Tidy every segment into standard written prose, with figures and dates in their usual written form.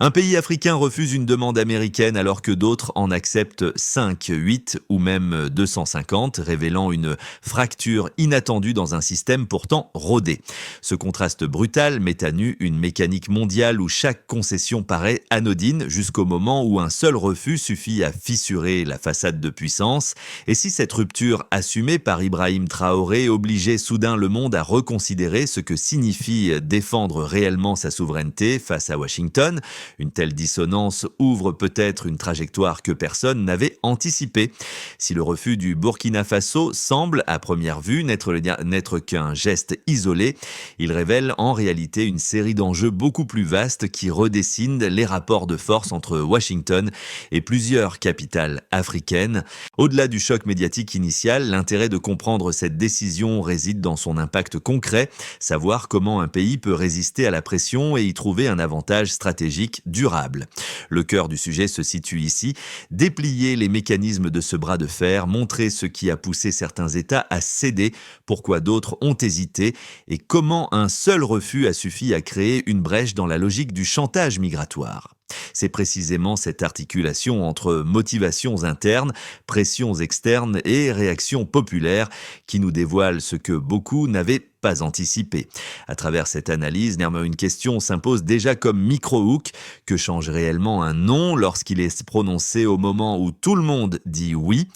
Un pays africain refuse une demande américaine alors que d'autres en acceptent 5, 8 ou même 250, révélant une fracture inattendue dans un système pourtant rodé. Ce contraste brutal met à nu une mécanique mondiale où chaque concession paraît anodine jusqu'au moment où un seul refus suffit à fissurer la façade de puissance. Et si cette rupture assumée par Ibrahim Traoré obligeait soudain le monde à reconsidérer ce que signifie défendre réellement sa souveraineté face à Washington, une telle dissonance ouvre peut-être une trajectoire que personne n'avait anticipée. Si le refus du Burkina Faso semble, à première vue, n'être qu'un geste isolé, il révèle en réalité une série d'enjeux beaucoup plus vastes qui redessinent les rapports de force entre Washington et plusieurs capitales africaines. Au-delà du choc médiatique initial, l'intérêt de comprendre cette décision réside dans son impact concret, savoir comment un pays peut résister à la pression et y trouver un avantage stratégique durable. Le cœur du sujet se situe ici, déplier les mécanismes de ce bras de fer, montrer ce qui a poussé certains États à céder, pourquoi d'autres ont hésité et comment un seul refus a suffi à créer une brèche dans la logique du chantage migratoire. C'est précisément cette articulation entre motivations internes, pressions externes et réactions populaires qui nous dévoile ce que beaucoup n'avaient pas anticipé. À travers cette analyse, une question s'impose déjà comme micro-hook. Que change réellement un non lorsqu'il est prononcé au moment où tout le monde dit oui ?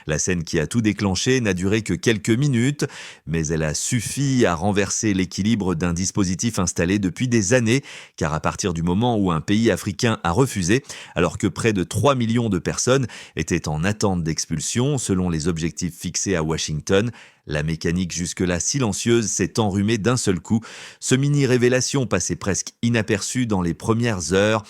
La scène qui a tout déclenché n'a duré que quelques minutes, mais elle a suffi à renverser l'équilibre d'un dispositif installé depuis des années, car à partir du moment où un pays africain a refusé, alors que près de 3 millions de personnes étaient en attente d'expulsion selon les objectifs fixés à Washington, la mécanique jusque-là silencieuse s'est enrhumée d'un seul coup. Ce mini-révélation passée presque inaperçue dans les premières heures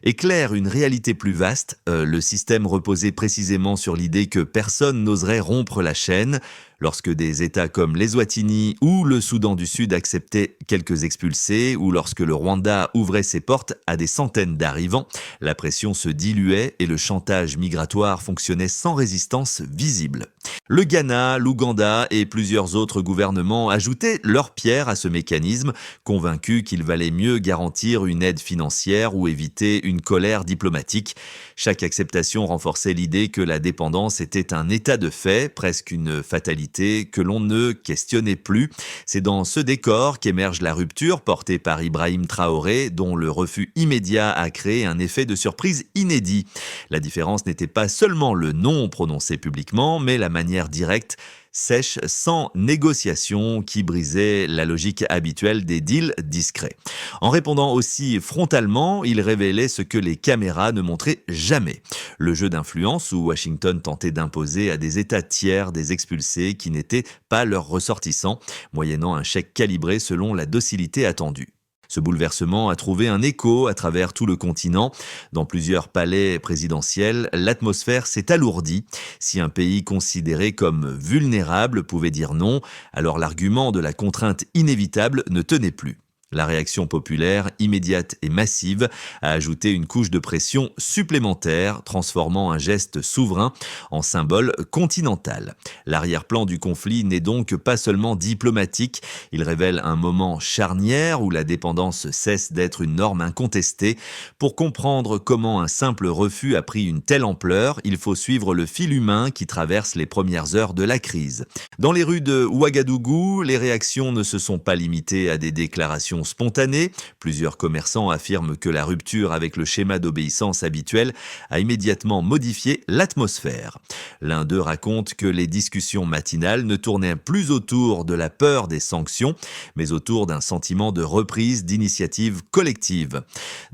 éclaire une réalité plus vaste. Le système reposait précisément sur l'idée que personne n'oserait rompre la chaîne. Lorsque des États comme l'Eswatini ou le Soudan du Sud acceptaient quelques expulsés, ou lorsque le Rwanda ouvrait ses portes à des centaines d'arrivants, la pression se diluait et le chantage migratoire fonctionnait sans résistance visible. Le Ghana, l'Ouganda et plusieurs autres gouvernements ajoutaient leur pierre à ce mécanisme, convaincus qu'il valait mieux garantir une aide financière ou éviter une colère diplomatique. Chaque acceptation renforçait l'idée que la dépendance était un état de fait, presque une fatalité que l'on ne questionnait plus. C'est dans ce décor qu'émerge la rupture portée par Ibrahim Traoré, dont le refus immédiat a créé un effet de surprise inédit. La différence n'était pas seulement le non prononcé publiquement, mais la manière directe, sèche, sans négociation, qui brisait la logique habituelle des deals discrets. En répondant aussi frontalement, il révélait ce que les caméras ne montraient jamais. Le jeu d'influence où Washington tentait d'imposer à des États tiers des expulsés qui n'étaient pas leurs ressortissants, moyennant un chèque calibré selon la docilité attendue. Ce bouleversement a trouvé un écho à travers tout le continent. Dans plusieurs palais présidentiels, l'atmosphère s'est alourdie. Si un pays considéré comme vulnérable pouvait dire non, alors l'argument de la contrainte inévitable ne tenait plus. La réaction populaire, immédiate et massive, a ajouté une couche de pression supplémentaire, transformant un geste souverain en symbole continental. L'arrière-plan du conflit n'est donc pas seulement diplomatique, il révèle un moment charnière où la dépendance cesse d'être une norme incontestée. Pour comprendre comment un simple refus a pris une telle ampleur, il faut suivre le fil humain qui traverse les premières heures de la crise. Dans les rues de Ouagadougou, les réactions ne se sont pas limitées à des déclarations spontanée. Plusieurs commerçants affirment que la rupture avec le schéma d'obéissance habituel a immédiatement modifié l'atmosphère. L'un d'eux raconte que les discussions matinales ne tournaient plus autour de la peur des sanctions, mais autour d'un sentiment de reprise d'initiative collective.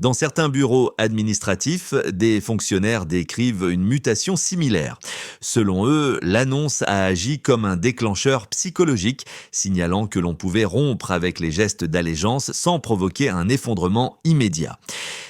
Dans certains bureaux administratifs, des fonctionnaires décrivent une mutation similaire. Selon eux, l'annonce a agi comme un déclencheur psychologique, signalant que l'on pouvait rompre avec les gestes d'allégeance sans provoquer un effondrement immédiat.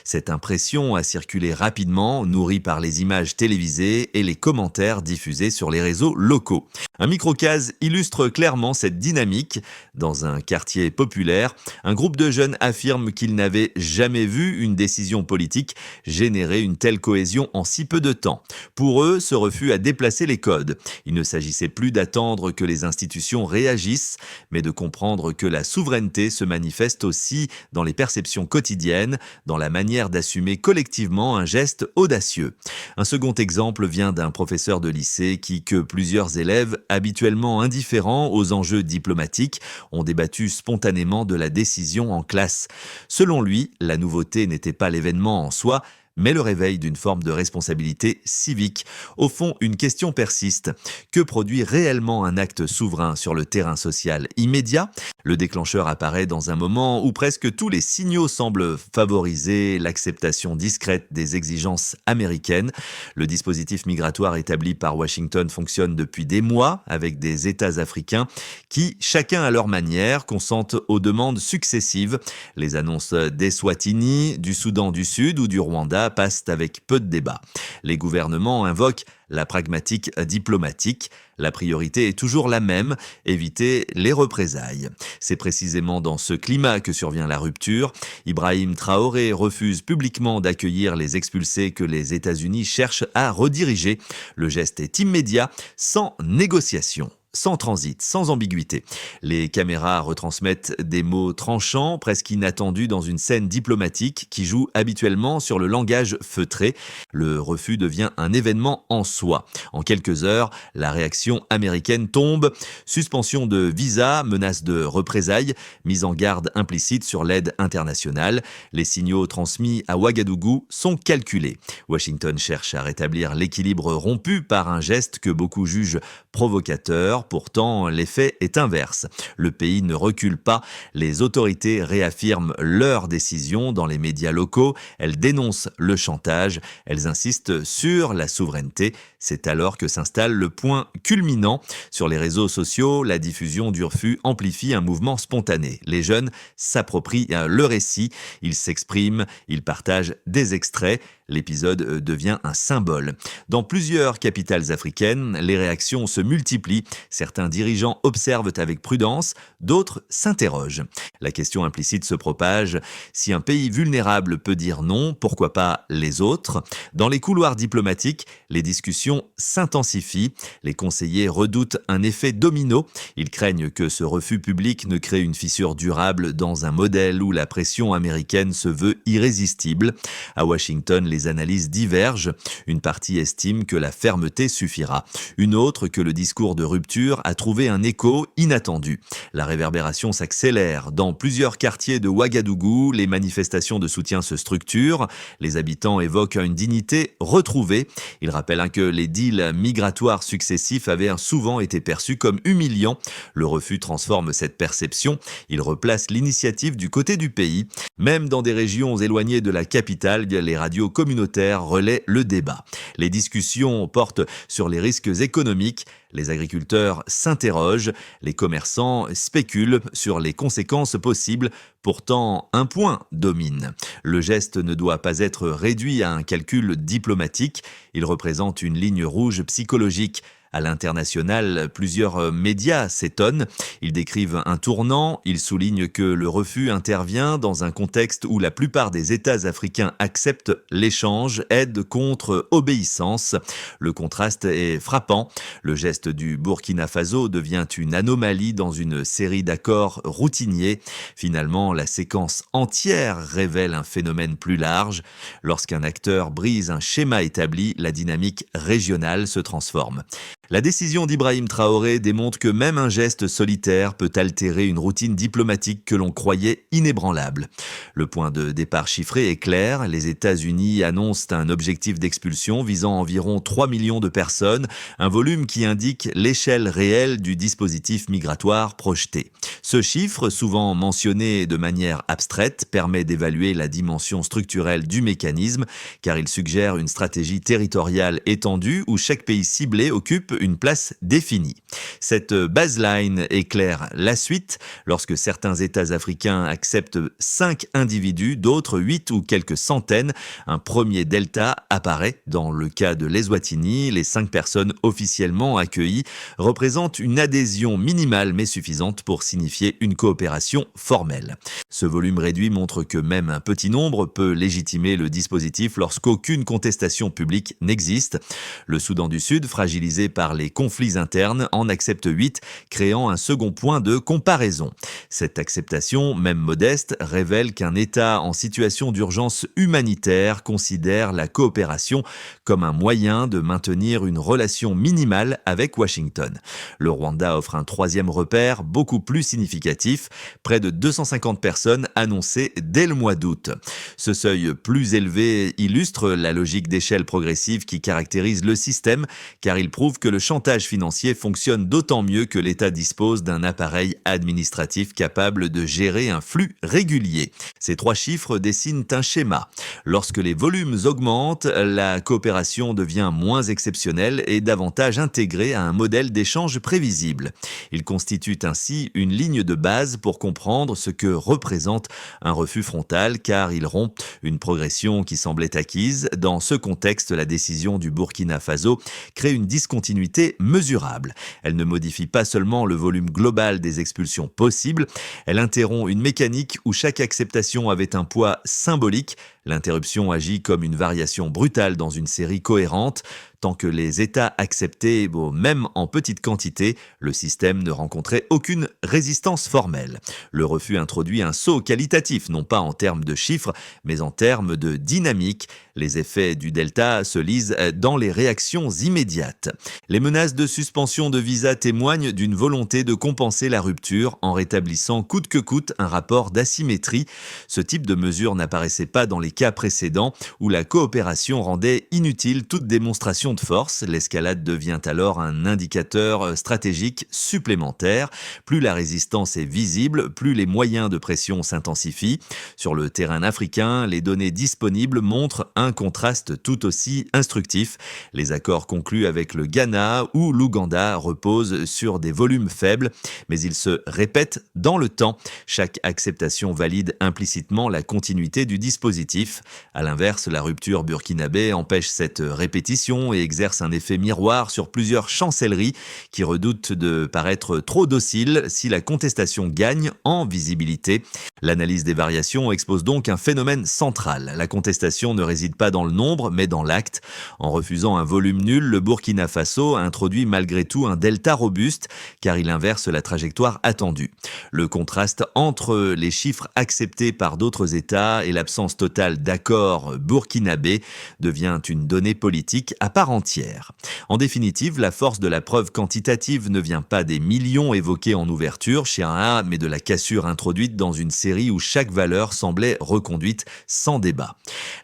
Cette impression a circulé rapidement, nourrie par les images télévisées et les commentaires diffusés sur les réseaux locaux. Un microcase illustre clairement cette dynamique. Dans un quartier populaire, un groupe de jeunes affirme qu'ils n'avaient jamais vu une décision politique générer une telle cohésion en si peu de temps. Pour eux, ce refus a déplacé les codes. Il ne s'agissait plus d'attendre que les institutions réagissent, mais de comprendre que la souveraineté se manifeste aussi dans les perceptions quotidiennes, dans la manière manière d'assumer collectivement un geste audacieux. Un second exemple vient d'un professeur de lycée qui, que plusieurs élèves, habituellement indifférents aux enjeux diplomatiques, ont débattu spontanément de la décision en classe. Selon lui, la nouveauté n'était pas l'événement en soi, mais le réveil d'une forme de responsabilité civique. Au fond, une question persiste. Que produit réellement un acte souverain sur le terrain social immédiat ? Le déclencheur apparaît dans un moment où presque tous les signaux semblent favoriser l'acceptation discrète des exigences américaines. Le dispositif migratoire établi par Washington fonctionne depuis des mois avec des États africains qui, chacun à leur manière, consentent aux demandes successives. Les annonces d'Eswatini, du Soudan du Sud ou du Rwanda passent avec peu de débat. Les gouvernements invoquent la pragmatique diplomatique. La priorité est toujours la même, éviter les représailles. C'est précisément dans ce climat que survient la rupture. Ibrahim Traoré refuse publiquement d'accueillir les expulsés que les États-Unis cherchent à rediriger. Le geste est immédiat, sans négociation. Sans transit, sans ambiguïté. Les caméras retransmettent des mots tranchants, presque inattendus dans une scène diplomatique qui joue habituellement sur le langage feutré. Le refus devient un événement en soi. En quelques heures, la réaction américaine tombe. Suspension de visa, menace de représailles, mise en garde implicite sur l'aide internationale. Les signaux transmis à Ouagadougou sont calculés. Washington cherche à rétablir l'équilibre rompu par un geste que beaucoup jugent provocateur. Pourtant, l'effet est inverse. Le pays ne recule pas. Les autorités réaffirment leur décision dans les médias locaux. Elles dénoncent le chantage. Elles insistent sur la souveraineté. C'est alors que s'installe le point culminant. Sur les réseaux sociaux, la diffusion du refus amplifie un mouvement spontané. Les jeunes s'approprient le récit. Ils s'expriment, ils partagent des extraits. L'épisode devient un symbole. Dans plusieurs capitales africaines, les réactions se multiplient. Certains dirigeants observent avec prudence, d'autres s'interrogent. La question implicite se propage. Si un pays vulnérable peut dire non, pourquoi pas les autres ? Dans les couloirs diplomatiques, les discussions s'intensifient. Les conseillers redoutent un effet domino. Ils craignent que ce refus public ne crée une fissure durable dans un modèle où la pression américaine se veut irrésistible. À Washington, les analyses divergent. Une partie estime que la fermeté suffira. Une autre que le discours de rupture a trouvé un écho inattendu. La réverbération s'accélère. Dans plusieurs quartiers de Ouagadougou, les manifestations de soutien se structurent. Les habitants évoquent une dignité retrouvée. Ils rappellent que les deals migratoires successifs avaient souvent été perçus comme humiliants. Le refus transforme cette perception. Il replace l'initiative du côté du pays. Même dans des régions éloignées de la capitale, les radios communautaires relaient le débat. Les discussions portent sur les risques économiques. Les agriculteurs s'interrogent, les commerçants spéculent sur les conséquences possibles. Pourtant, un point domine. Le geste ne doit pas être réduit à un calcul diplomatique. Il représente une ligne rouge psychologique. À l'international, plusieurs médias s'étonnent. Ils décrivent un tournant. Ils soulignent que le refus intervient dans un contexte où la plupart des États africains acceptent l'échange, aide contre obéissance. Le contraste est frappant. Le geste du Burkina Faso devient une anomalie dans une série d'accords routiniers. Finalement, la séquence entière révèle un phénomène plus large. Lorsqu'un acteur brise un schéma établi, la dynamique régionale se transforme. La décision d'Ibrahim Traoré démontre que même un geste solitaire peut altérer une routine diplomatique que l'on croyait inébranlable. Le point de départ chiffré est clair. Les États-Unis annoncent un objectif d'expulsion visant environ 3 millions de personnes, un volume qui indique l'échelle réelle du dispositif migratoire projeté. Ce chiffre, souvent mentionné de manière abstraite, permet d'évaluer la dimension structurelle du mécanisme, car il suggère une stratégie territoriale étendue où chaque pays ciblé occupe une place définie. Cette baseline éclaire la suite. Lorsque certains États africains acceptent 5 individus, d'autres 8 ou quelques centaines, un premier delta apparaît. Dans le cas de l'Eswatini, les 5 personnes officiellement accueillies représentent une adhésion minimale mais suffisante pour signifier une coopération formelle. Ce volume réduit montre que même un petit nombre peut légitimer le dispositif lorsqu'aucune contestation publique n'existe. Le Soudan du Sud, fragilisé par par les conflits internes, en accepte 8, créant un second point de comparaison. Cette acceptation, même modeste, révèle qu'un État en situation d'urgence humanitaire considère la coopération comme un moyen de maintenir une relation minimale avec Washington. Le Rwanda offre un troisième repère beaucoup plus significatif, près de 250 personnes annoncées dès le mois d'août. Ce seuil plus élevé illustre la logique d'échelle progressive qui caractérise le système, car il prouve que le chantage financier fonctionne d'autant mieux que l'État dispose d'un appareil administratif capable de gérer un flux régulier. Ces trois chiffres dessinent un schéma. Lorsque les volumes augmentent, la coopération devient moins exceptionnelle et davantage intégrée à un modèle d'échange prévisible. Il constitue ainsi une ligne de base pour comprendre ce que représente un refus frontal, car il rompt une progression qui semblait acquise. Dans ce contexte, la décision du Burkina Faso crée une discontinuité mesurable. Elle ne modifie pas seulement le volume global des expulsions possibles, elle interrompt une mécanique où chaque acceptation avait un poids symbolique. L'interruption agit comme une variation brutale dans une série cohérente. Tant que les États acceptaient, même en petite quantité, le système ne rencontrait aucune résistance formelle. Le refus introduit un saut qualitatif, non pas en termes de chiffres, mais en termes de dynamique. Les effets du delta se lisent dans les réactions immédiates. Les menaces de suspension de visa témoignent d'une volonté de compenser la rupture en rétablissant coûte que coûte un rapport d'asymétrie. Ce type de mesure n'apparaissait pas dans les cas précédents où la coopération rendait inutile toute démonstration de force. L'escalade devient alors un indicateur stratégique supplémentaire. Plus la résistance est visible, plus les moyens de pression s'intensifient. Sur le terrain africain, les données disponibles montrent un contraste tout aussi instructif. Les accords conclus avec le Ghana ou l'Ouganda reposent sur des volumes faibles, mais ils se répètent dans le temps. Chaque acceptation valide implicitement la continuité du dispositif. À l'inverse, la rupture burkinabé empêche cette répétition et exerce un effet miroir sur plusieurs chancelleries qui redoutent de paraître trop dociles si la contestation gagne en visibilité. L'analyse des variations expose donc un phénomène central. La contestation ne réside pas dans le nombre, mais dans l'acte. En refusant un volume nul, le Burkina Faso introduit malgré tout un delta robuste, car il inverse la trajectoire attendue. Le contraste entre les chiffres acceptés par d'autres États et l'absence totale d'accord burkinabé devient une donnée politique à part entière. En définitive, la force de la preuve quantitative ne vient pas des millions évoqués en ouverture chez un A, mais de la cassure introduite dans une série où chaque valeur semblait reconduite sans débat.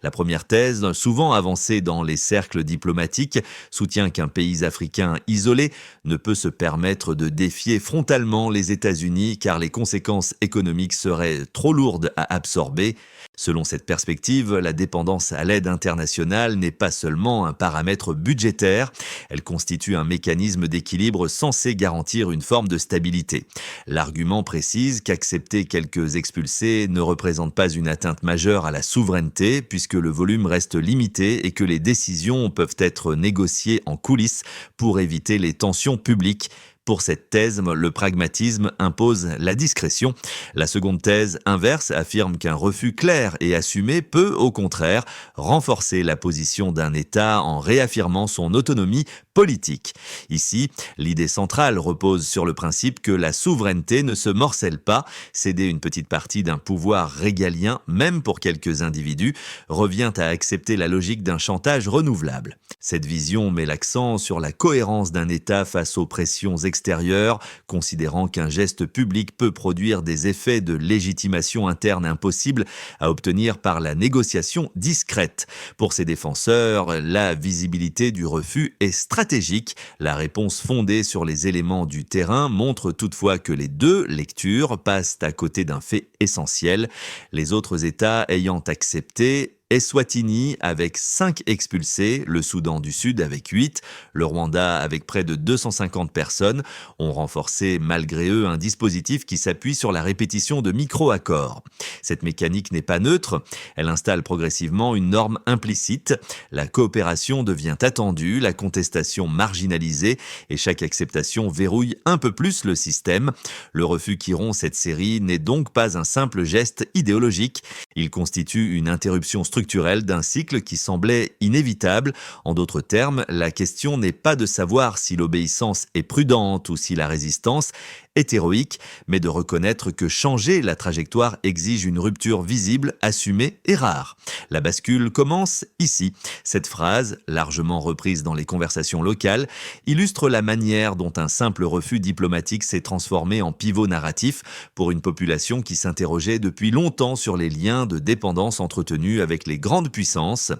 La première thèse, souvent avancée dans les cercles diplomatiques, soutient qu'un pays africain isolé ne peut se permettre de défier frontalement les États-Unis car les conséquences économiques seraient trop lourdes à absorber. Selon cette perspective, la dépendance à l'aide internationale n'est pas seulement un paramètre budgétaire, elle constitue un mécanisme d'équilibre censé garantir une forme de stabilité. L'argument précise qu'accepter quelques expulsés ne représente pas une atteinte majeure à la souveraineté, puisque le volume reste limité et que les décisions peuvent être négociées en coulisses pour éviter les tensions publiques. Pour cette thèse, le pragmatisme impose la discrétion. La seconde thèse inverse affirme qu'un refus clair et assumé peut, au contraire, renforcer la position d'un État en réaffirmant son autonomie politique. Ici, l'idée centrale repose sur le principe que la souveraineté ne se morcelle pas. Céder une petite partie d'un pouvoir régalien, même pour quelques individus, revient à accepter la logique d'un chantage renouvelable. Cette vision met l'accent sur la cohérence d'un État face aux pressions extérieures, considérant qu'un geste public peut produire des effets de légitimation interne impossibles à obtenir par la négociation discrète. Pour ses défenseurs, la visibilité du refus est stratégique. La réponse fondée sur les éléments du terrain montre toutefois que les deux lectures passent à côté d'un fait essentiel. Les autres États ayant accepté Eswatini avec 5 expulsés, le Soudan du Sud avec 8, le Rwanda avec près de 250 personnes ont renforcé malgré eux un dispositif qui s'appuie sur la répétition de micro-accords. Cette mécanique n'est pas neutre, elle installe progressivement une norme implicite, la coopération devient attendue, la contestation marginalisée et chaque acceptation verrouille un peu plus le système. Le refus qui rompt cette série n'est donc pas un simple geste idéologique, il constitue une interruption structurelle structurelle d'un cycle qui semblait inévitable. En d'autres termes, la question n'est pas de savoir si l'obéissance est prudente ou si la résistance est héroïque, mais de reconnaître que changer la trajectoire exige une rupture visible, assumée et rare. La bascule commence ici. Cette phrase, largement reprise dans les conversations locales, illustre la manière dont un simple refus diplomatique s'est transformé en pivot narratif pour une population qui s'interrogeait depuis longtemps sur les liens de dépendance entretenus avec les grandes puissances.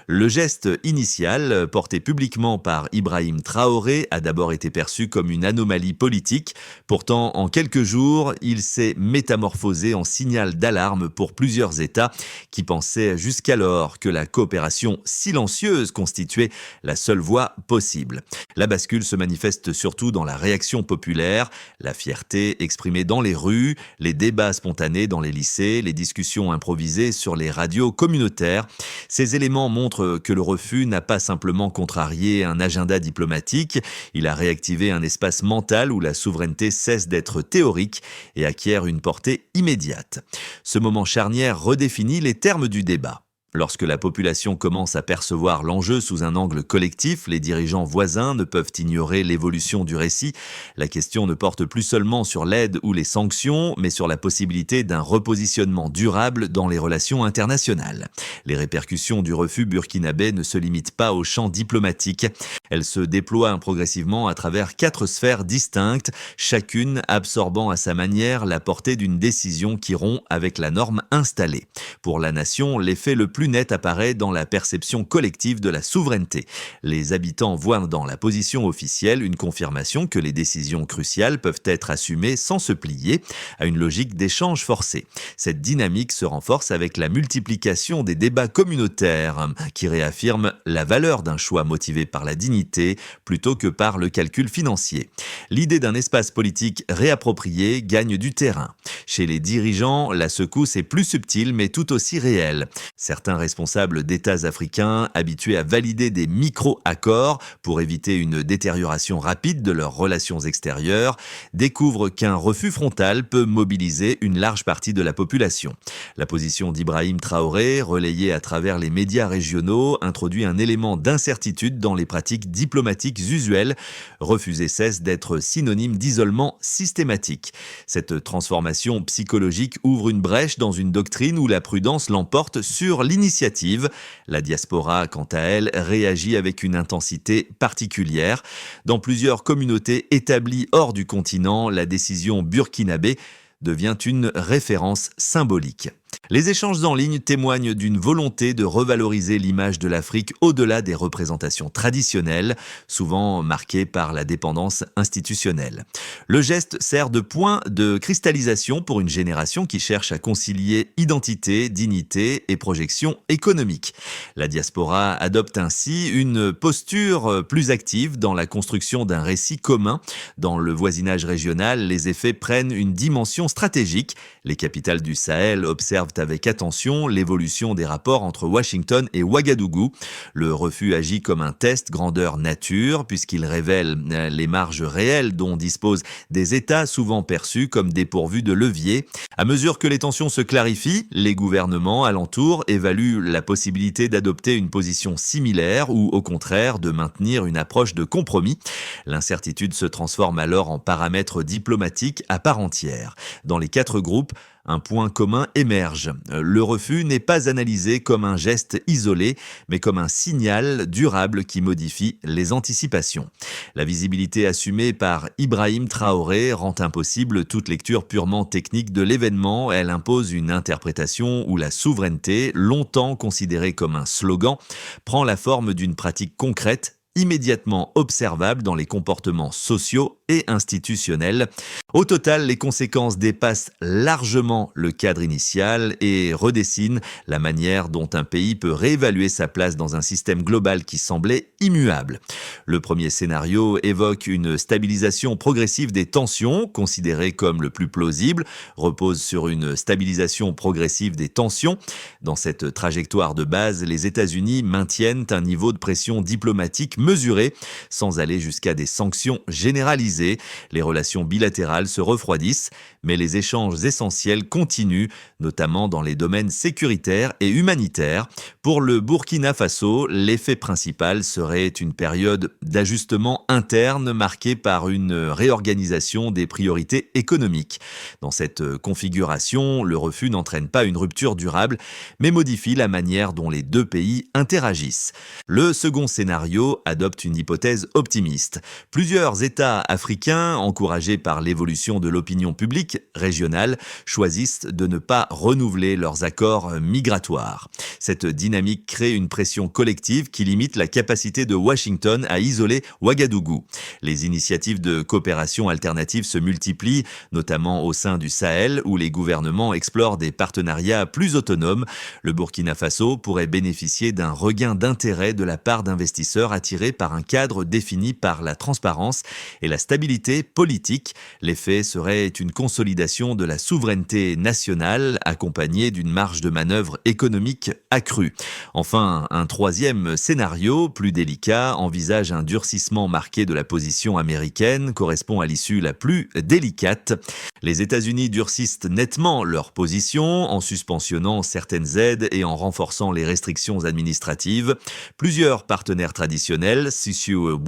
Le geste initial, porté publiquement par Ibrahim Traoré, a d'abord été perçu comme une anomalie politique. Pourtant, en quelques jours, il s'est métamorphosé en signal d'alarme pour plusieurs États qui pensaient jusqu'alors que la coopération silencieuse constituait la seule voie possible. La bascule se manifeste surtout dans la réaction populaire, la fierté exprimée dans les rues, les débats spontanés dans les lycées, les discussions improvisées sur les radios communautaires. Ces éléments montrent que le refus n'a pas simplement contrarié un agenda diplomatique, il a réactivé un espace mental où la souveraineté cesse d'être théorique et acquiert une portée immédiate. Ce moment charnière redéfinit les termes du débat. Lorsque la population commence à percevoir l'enjeu sous un angle collectif, les dirigeants voisins ne peuvent ignorer l'évolution du récit. La question ne porte plus seulement sur l'aide ou les sanctions, mais sur la possibilité d'un repositionnement durable dans les relations internationales. Les répercussions du refus burkinabé ne se limitent pas au champ diplomatique. Elles se déploient progressivement à travers 4 sphères distinctes, chacune absorbant à sa manière la portée d'une décision qui rompt avec la norme installée. Pour la nation, l'effet le plus net apparaît dans la perception collective de la souveraineté. Les habitants voient dans la position officielle une confirmation que les décisions cruciales peuvent être assumées sans se plier à une logique d'échange forcé. Cette dynamique se renforce avec la multiplication des débats communautaires qui réaffirment la valeur d'un choix motivé par la dignité plutôt que par le calcul financier. L'idée d'un espace politique réapproprié gagne du terrain. Chez les dirigeants, la secousse est plus subtile mais tout aussi réelle. Certains responsables d'États africains, habitués à valider des micro-accords pour éviter une détérioration rapide de leurs relations extérieures, découvrent qu'un refus frontal peut mobiliser une large partie de la population. La position d'Ibrahim Traoré, relayée à travers les médias régionaux, introduit un élément d'incertitude dans les pratiques diplomatiques usuelles. Refuser cesse d'être synonyme d'isolement systématique. Cette transformation psychologique ouvre une brèche dans une doctrine où la prudence l'emporte sur l'initiative. La diaspora, quant à elle, réagit avec une intensité particulière. Dans plusieurs communautés établies hors du continent, la décision burkinabé devient une référence symbolique. Les échanges en ligne témoignent d'une volonté de revaloriser l'image de l'Afrique au-delà des représentations traditionnelles, souvent marquées par la dépendance institutionnelle. Le geste sert de point de cristallisation pour une génération qui cherche à concilier identité, dignité et projection économique. La diaspora adopte ainsi une posture plus active dans la construction d'un récit commun. Dans le voisinage régional, les effets prennent une dimension stratégique. Les capitales du Sahel observent avec attention l'évolution des rapports entre Washington et Ouagadougou. Le refus agit comme un test grandeur nature puisqu'il révèle les marges réelles dont disposent des États souvent perçus comme dépourvus de levier. À mesure que les tensions se clarifient, les gouvernements alentours évaluent la possibilité d'adopter une position similaire ou au contraire de maintenir une approche de compromis. L'incertitude se transforme alors en paramètre diplomatique à part entière. Dans les 4 groupes, un point commun émerge. Le refus n'est pas analysé comme un geste isolé, mais comme un signal durable qui modifie les anticipations. La visibilité assumée par Ibrahim Traoré rend impossible toute lecture purement technique de l'événement. Elle impose une interprétation où la souveraineté, longtemps considérée comme un slogan, prend la forme d'une pratique concrète immédiatement observable dans les comportements sociaux et institutionnels. Au total, les conséquences dépassent largement le cadre initial et redessinent la manière dont un pays peut réévaluer sa place dans un système global qui semblait immuable. Le premier scénario évoque une stabilisation progressive des tensions, considérée comme le plus plausible, repose sur une stabilisation progressive des tensions. Dans cette trajectoire de base, les États-Unis maintiennent un niveau de pression diplomatique mesuré, sans aller jusqu'à des sanctions généralisées. divisée, les relations bilatérales se refroidissent, mais les échanges essentiels continuent, notamment dans les domaines sécuritaires et humanitaires. Pour le Burkina Faso, l'effet principal serait une période d'ajustement interne marquée par une réorganisation des priorités économiques. Dans cette configuration, le refus n'entraîne pas une rupture durable, mais modifie la manière dont les deux pays interagissent. Le second scénario adopte une hypothèse optimiste. Plusieurs États africains, encouragés par l'évolution de l'opinion publique régionale, choisissent de ne pas renouveler leurs accords migratoires. Cette dynamique crée une pression collective qui limite la capacité de Washington à isoler Ouagadougou. Les initiatives de coopération alternative se multiplient, notamment au sein du Sahel, où les gouvernements explorent des partenariats plus autonomes. Le Burkina Faso pourrait bénéficier d'un regain d'intérêt de la part d'investisseurs attirés par un cadre défini par la transparence et la stabilité politique. L'effet serait une consolidation de la souveraineté nationale, accompagnée d'une marge de manœuvre économique accrue. Enfin, un troisième scénario, plus délicat, envisage un durcissement marqué de la position américaine, correspond à l'issue la plus délicate. Les États-Unis durcissent nettement leur position en suspensionnant certaines aides et en renforçant les restrictions administratives. Plusieurs partenaires traditionnels, soucieux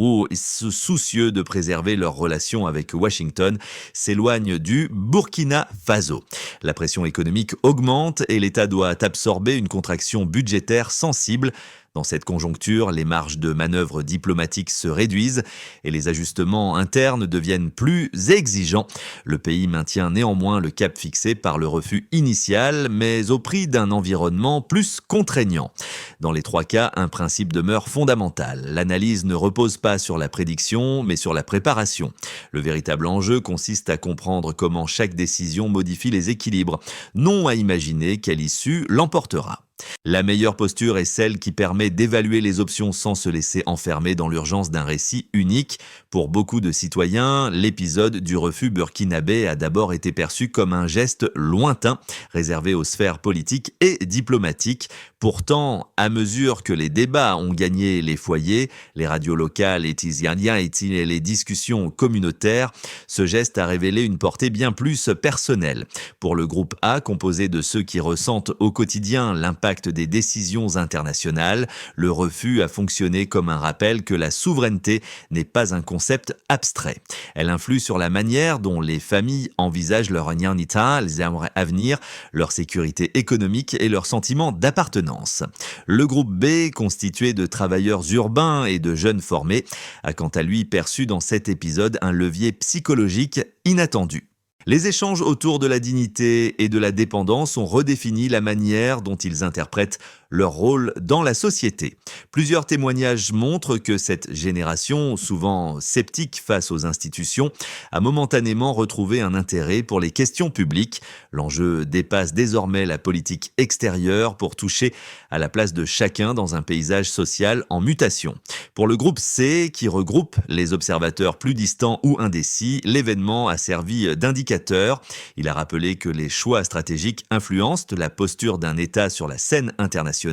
de préserver leurs relations avec Washington, s'éloignent du Burkina Faso. La pression économique augmente et l'État doit absorber une contraction budgétaire sensible. Dans cette conjoncture, les marges de manœuvre diplomatiques se réduisent et les ajustements internes deviennent plus exigeants. Le pays maintient néanmoins le cap fixé par le refus initial, mais au prix d'un environnement plus contraignant. Dans les trois cas, un principe demeure fondamental. L'analyse ne repose pas sur la prédiction, mais sur la préparation. Le véritable enjeu consiste à comprendre comment chaque décision modifie les équilibres, non à imaginer quelle issue l'emportera. La meilleure posture est celle qui permet d'évaluer les options sans se laisser enfermer dans l'urgence d'un récit unique. Pour beaucoup de citoyens, l'épisode du refus burkinabé a d'abord été perçu comme un geste lointain, réservé aux sphères politiques et diplomatiques. Pourtant, à mesure que les débats ont gagné les foyers, les radios locales et les discussions communautaires, ce geste a révélé une portée bien plus personnelle. Pour le groupe A, composé de ceux qui ressentent au quotidien l'impact des décisions internationales, le refus a fonctionné comme un rappel que la souveraineté n'est pas un concept abstrait. Elle influe sur la manière dont les familles envisagent leur avenir, leur sécurité économique et leur sentiment d'appartenance. Le groupe B, constitué de travailleurs urbains et de jeunes formés, a quant à lui perçu dans cet épisode un levier psychologique inattendu. Les échanges autour de la dignité et de la dépendance ont redéfini la manière dont ils interprètent leur rôle dans la société. Plusieurs témoignages montrent que cette génération, souvent sceptique face aux institutions, a momentanément retrouvé un intérêt pour les questions publiques. L'enjeu dépasse désormais la politique extérieure pour toucher à la place de chacun dans un paysage social en mutation. Pour le groupe C, qui regroupe les observateurs plus distants ou indécis, l'événement a servi d'indicateur. Il a rappelé que les choix stratégiques influencent la posture d'un État sur la scène internationale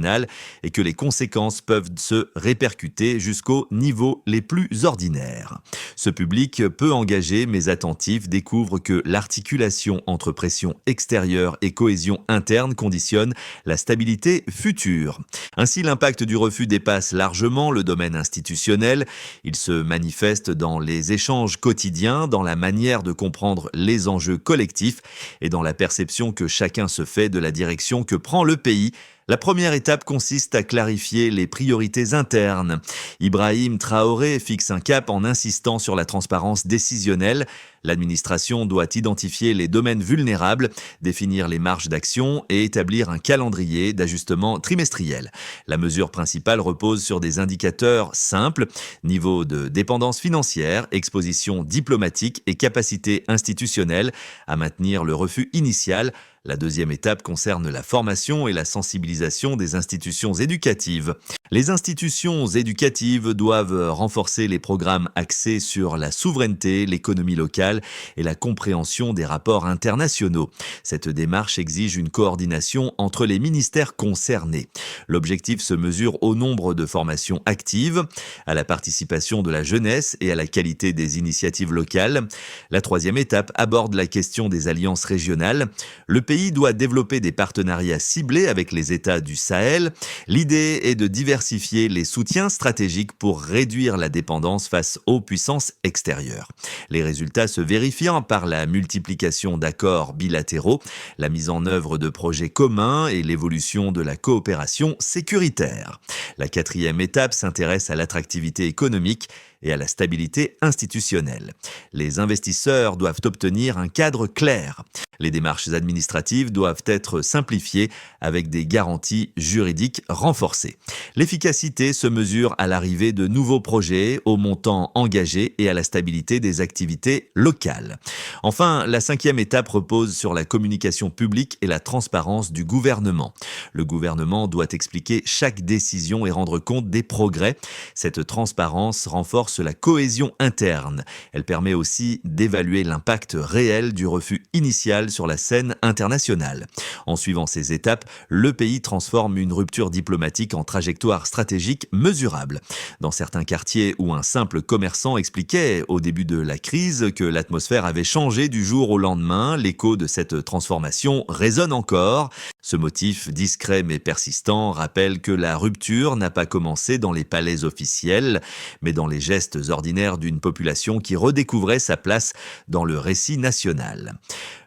et que les conséquences peuvent se répercuter jusqu'aux niveaux les plus ordinaires. Ce public peu engagé mais attentif découvre que l'articulation entre pression extérieure et cohésion interne conditionne la stabilité future. Ainsi, l'impact du refus dépasse largement le domaine institutionnel. Il se manifeste dans les échanges quotidiens, dans la manière de comprendre les enjeux collectifs et dans la perception que chacun se fait de la direction que prend le pays. La première étape consiste à clarifier les priorités internes. Ibrahim Traoré fixe un cap en insistant sur la transparence décisionnelle. L'administration doit identifier les domaines vulnérables, définir les marges d'action et établir un calendrier d'ajustement trimestriel. La mesure principale repose sur des indicateurs simples: niveau de dépendance financière, exposition diplomatique et capacité institutionnelle à maintenir le refus initial. La deuxième étape concerne la formation et la sensibilisation des institutions éducatives. Les institutions éducatives doivent renforcer les programmes axés sur la souveraineté, l'économie locale et la compréhension des rapports internationaux. Cette démarche exige une coordination entre les ministères concernés. L'objectif se mesure au nombre de formations actives, à la participation de la jeunesse et à la qualité des initiatives locales. La troisième étape aborde la question des alliances régionales. Le pays doit développer des partenariats ciblés avec les États du Sahel. L'idée est de diversifier les soutiens stratégiques pour réduire la dépendance face aux puissances extérieures. Les résultats se vérifiant par la multiplication d'accords bilatéraux, la mise en œuvre de projets communs et l'évolution de la coopération sécuritaire. La quatrième étape s'intéresse à l'attractivité économique et à la stabilité institutionnelle. Les investisseurs doivent obtenir un cadre clair. Les démarches administratives doivent être simplifiées avec des garanties juridiques renforcées. L'efficacité se mesure à l'arrivée de nouveaux projets, au montant engagé et à la stabilité des activités locales. Enfin, la cinquième étape repose sur la communication publique et la transparence du gouvernement. Le gouvernement doit expliquer chaque décision et rendre compte des progrès. Cette transparence renforce la cohésion interne. Elle permet aussi d'évaluer l'impact réel du refus initial sur la scène internationale. En suivant ces étapes, le pays transforme une rupture diplomatique en trajectoire stratégique mesurable. Dans certains quartiers où un simple commerçant expliquait au début de la crise que l'atmosphère avait changé du jour au lendemain, l'écho de cette transformation résonne encore. Ce motif discret mais persistant rappelle que la rupture n'a pas commencé dans les palais officiels, mais dans les gestes ordinaires d'une population qui redécouvrait sa place dans le récit national.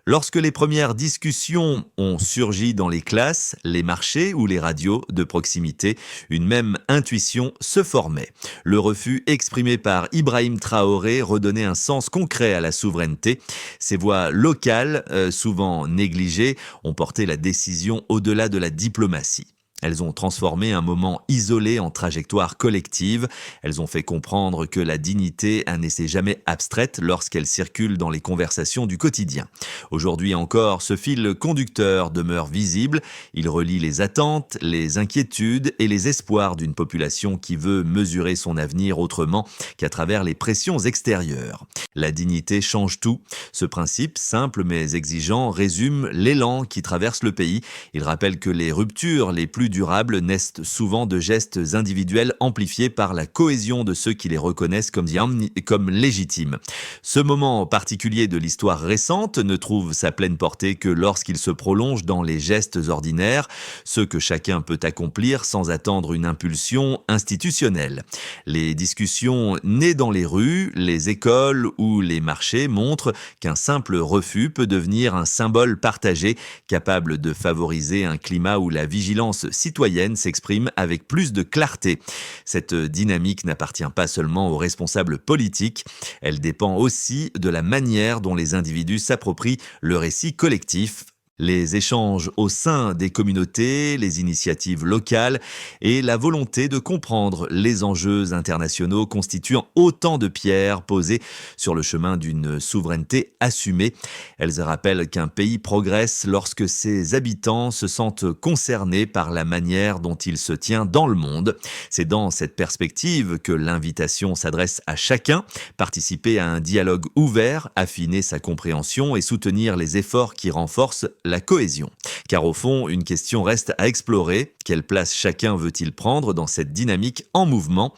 Lorsque les premières discussions ont surgi dans les classes, les marchés ou les radios de proximité, une même intuition se formait. Le refus exprimé par Ibrahim Traoré redonnait un sens concret à la souveraineté. Ces voix locales, souvent négligées, ont porté la décision au-delà de la diplomatie. Elles ont transformé un moment isolé en trajectoire collective. Elles ont fait comprendre que la dignité n'est jamais abstraite lorsqu'elle circule dans les conversations du quotidien. Aujourd'hui encore, ce fil conducteur demeure visible. Il relie les attentes, les inquiétudes et les espoirs d'une population qui veut mesurer son avenir autrement qu'à travers les pressions extérieures. La dignité change tout. Ce principe, simple mais exigeant, résume l'élan qui traverse le pays. Il rappelle que les ruptures les plus durables naissent souvent de gestes individuels amplifiés par la cohésion de ceux qui les reconnaissent comme légitimes. Ce moment particulier de l'histoire récente ne trouve sa pleine portée que lorsqu'il se prolonge dans les gestes ordinaires, ceux que chacun peut accomplir sans attendre une impulsion institutionnelle. Les discussions nées dans les rues, les écoles ou les marchés montrent qu'un simple refus peut devenir un symbole partagé, capable de favoriser un climat où la vigilance citoyenne s'exprime avec plus de clarté. Cette dynamique n'appartient pas seulement aux responsables politiques, elle dépend aussi de la manière dont les individus s'approprient le récit collectif. Les échanges au sein des communautés, les initiatives locales et la volonté de comprendre les enjeux internationaux constituent autant de pierres posées sur le chemin d'une souveraineté assumée. Elles rappellent qu'un pays progresse lorsque ses habitants se sentent concernés par la manière dont il se tient dans le monde. C'est dans cette perspective que l'invitation s'adresse à chacun, participer à un dialogue ouvert, affiner sa compréhension et soutenir les efforts qui renforcent la cohésion. Car au fond, une question reste à explorer. Quelle place chacun veut-il prendre dans cette dynamique en mouvement ?